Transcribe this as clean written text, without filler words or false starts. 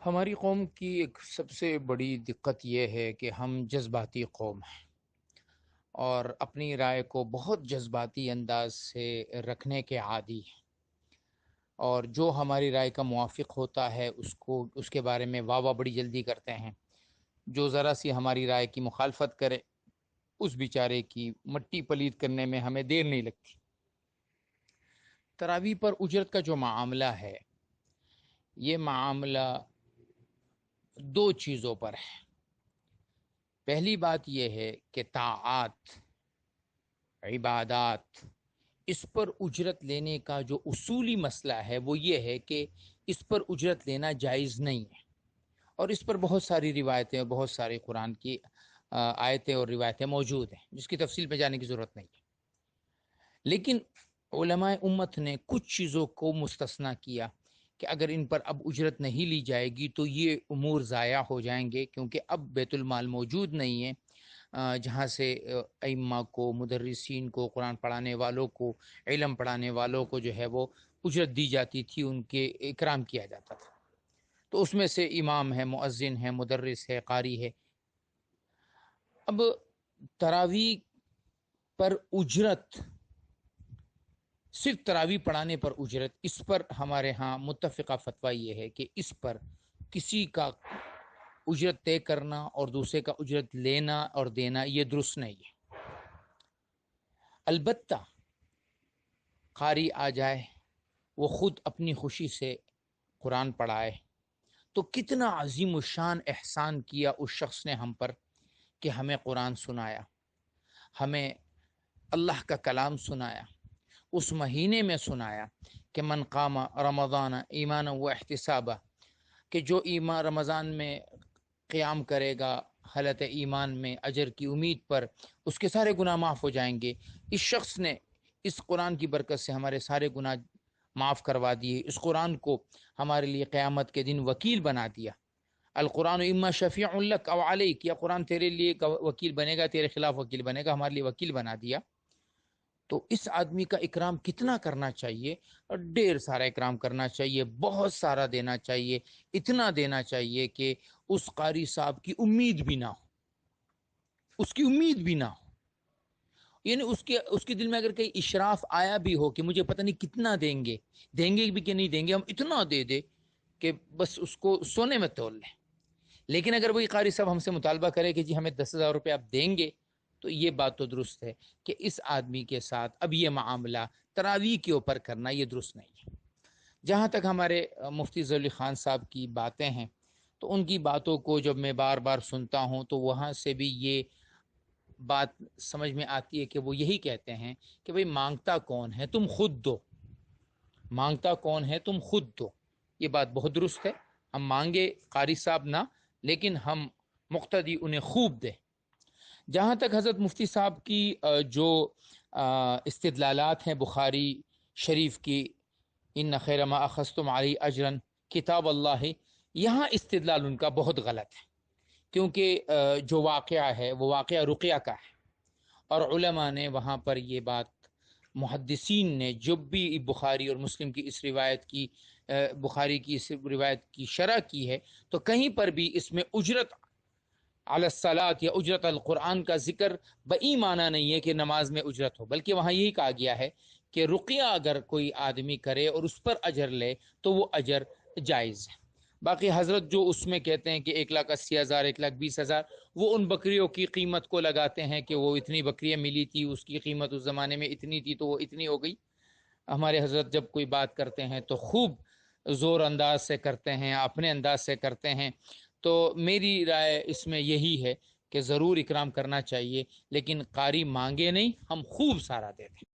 ہماری قوم کی ایک سب سے بڑی دقت یہ ہے کہ ہم جذباتی قوم ہیں اور اپنی رائے کو بہت جذباتی انداز سے رکھنے کے عادی ہیں، اور جو ہماری رائے کا موافق ہوتا ہے اس کے بارے میں واہ واہ بڑی جلدی کرتے ہیں۔ جو ذرا سی ہماری رائے کی مخالفت کرے اس بیچارے کی مٹی پلید کرنے میں ہمیں دیر نہیں لگتی۔ تراویح پر اجرت کا جو معاملہ ہے، یہ معاملہ دو چیزوں پر ہے۔ پہلی بات یہ ہے کہ طاعات، عبادات، اس پر اجرت لینے کا جو اصولی مسئلہ ہے وہ یہ ہے کہ اس پر اجرت لینا جائز نہیں ہے، اور اس پر بہت ساری روایتیں، بہت ساری قرآن کی آیتیں اور روایتیں موجود ہیں جس کی تفصیل پہ جانے کی ضرورت نہیں ہے۔ لیکن علماء امت نے کچھ چیزوں کو مستثنیٰ کیا کہ اگر ان پر اب اجرت نہیں لی جائے گی تو یہ امور ضائع ہو جائیں گے، کیونکہ اب بیت المال موجود نہیں ہے جہاں سے ائمہ کو، مدرسین کو، قرآن پڑھانے والوں کو، علم پڑھانے والوں کو جو ہے وہ اجرت دی جاتی تھی، ان کے اکرام کیا جاتا تھا۔ تو اس میں سے امام ہے، مؤذن ہے، مدرس ہے، قاری ہے۔ اب تراویح پر اجرت، صرف تراویح پڑھانے پر اجرت، اس پر ہمارے ہاں متفقہ فتویٰ یہ ہے کہ اس پر کسی کا اجرت طے کرنا اور دوسرے کا اجرت لینا اور دینا یہ درست نہیں ہے۔ البتہ قاری آ جائے، وہ خود اپنی خوشی سے قرآن پڑھائے تو کتنا عظیم الشان احسان کیا اس شخص نے ہم پر کہ ہمیں قرآن سنایا، ہمیں اللہ کا کلام سنایا، اس مہینے میں سنایا کہ من قام رمضان ایمانا و احتسابا، کہ جو ایمان رمضان میں قیام کرے گا حالت ایمان میں اجر کی امید پر، اس کے سارے گناہ معاف ہو جائیں گے۔ اس شخص نے اس قرآن کی برکت سے ہمارے سارے گناہ معاف کروا دیے، اس قرآن کو ہمارے لیے قیامت کے دن وکیل بنا دیا۔ القرآن اما شفیع لک او علیک، یا قرآن تیرے لیے وکیل بنے گا، تیرے خلاف وکیل بنے گا، ہمارے لیے وکیل بنا دیا۔ تو اس آدمی کا اکرام کتنا کرنا چاہیے، اور ڈھیر سارا اکرام کرنا چاہیے، بہت سارا دینا چاہیے، اتنا دینا چاہیے کہ اس قاری صاحب کی امید بھی نہ ہو، اس کی امید بھی نہ ہو، یعنی اس کے دل میں اگر کہیں اشراف آیا بھی ہو کہ مجھے پتہ نہیں کتنا دیں گے بھی کہ نہیں دیں گے، ہم اتنا دے دے کہ بس اس کو سونے میں تول لیں۔ لیکن اگر وہی قاری صاحب ہم سے مطالبہ کرے کہ جی ہمیں 10,000 روپے آپ دیں گے، تو یہ بات تو درست ہے کہ اس آدمی کے ساتھ اب یہ معاملہ تراویح کے اوپر کرنا یہ درست نہیں ہے۔ جہاں تک ہمارے مفتی ضیاء خان صاحب کی باتیں ہیں، تو ان کی باتوں کو جب میں بار بار سنتا ہوں تو وہاں سے بھی یہ بات سمجھ میں آتی ہے کہ وہ یہی کہتے ہیں کہ بھئی مانگتا کون ہے، تم خود دو، مانگتا کون ہے، تم خود دو۔ یہ بات بہت درست ہے، ہم مانگے قاری صاحب نہ، لیکن ہم مقتدی انہیں خوب دیں۔ جہاں تک حضرت مفتی صاحب کی جو استدلالات ہیں بخاری شریف کی، ان خیر ما اخذتم علی اجرن کتاب اللہ، یہاں استدلال ان کا بہت غلط ہے، کیونکہ جو واقعہ ہے وہ واقعہ رقیہ کا ہے، اور علماء نے وہاں پر یہ بات، محدثین نے جب بھی بخاری اور مسلم کی اس روایت کی، بخاری کی اس روایت کی شرح کی ہے، تو کہیں پر بھی اس میں اجرت علی الصلاۃ یا اجرت القرآن کا ذکر بئی معنی نہیں ہے کہ نماز میں اجرت ہو، بلکہ وہاں یہی کہا گیا ہے کہ رقیہ اگر کوئی آدمی کرے اور اس پر اجر لے تو وہ اجر جائز ہے۔ باقی حضرت جو اس میں کہتے ہیں کہ 1,80,000، 1,20,000، وہ ان بکریوں کی قیمت کو لگاتے ہیں کہ وہ اتنی بکریاں ملی تھی، اس کی قیمت اس زمانے میں اتنی تھی تو وہ اتنی ہو گئی۔ ہمارے حضرت جب کوئی بات کرتے ہیں تو خوب زور انداز سے کرتے ہیں، اپنے انداز سے کرتے ہیں۔ تو میری رائے اس میں یہی ہے کہ ضرور اکرام کرنا چاہیے، لیکن قاری مانگے نہیں، ہم خوب سارا دے دیں۔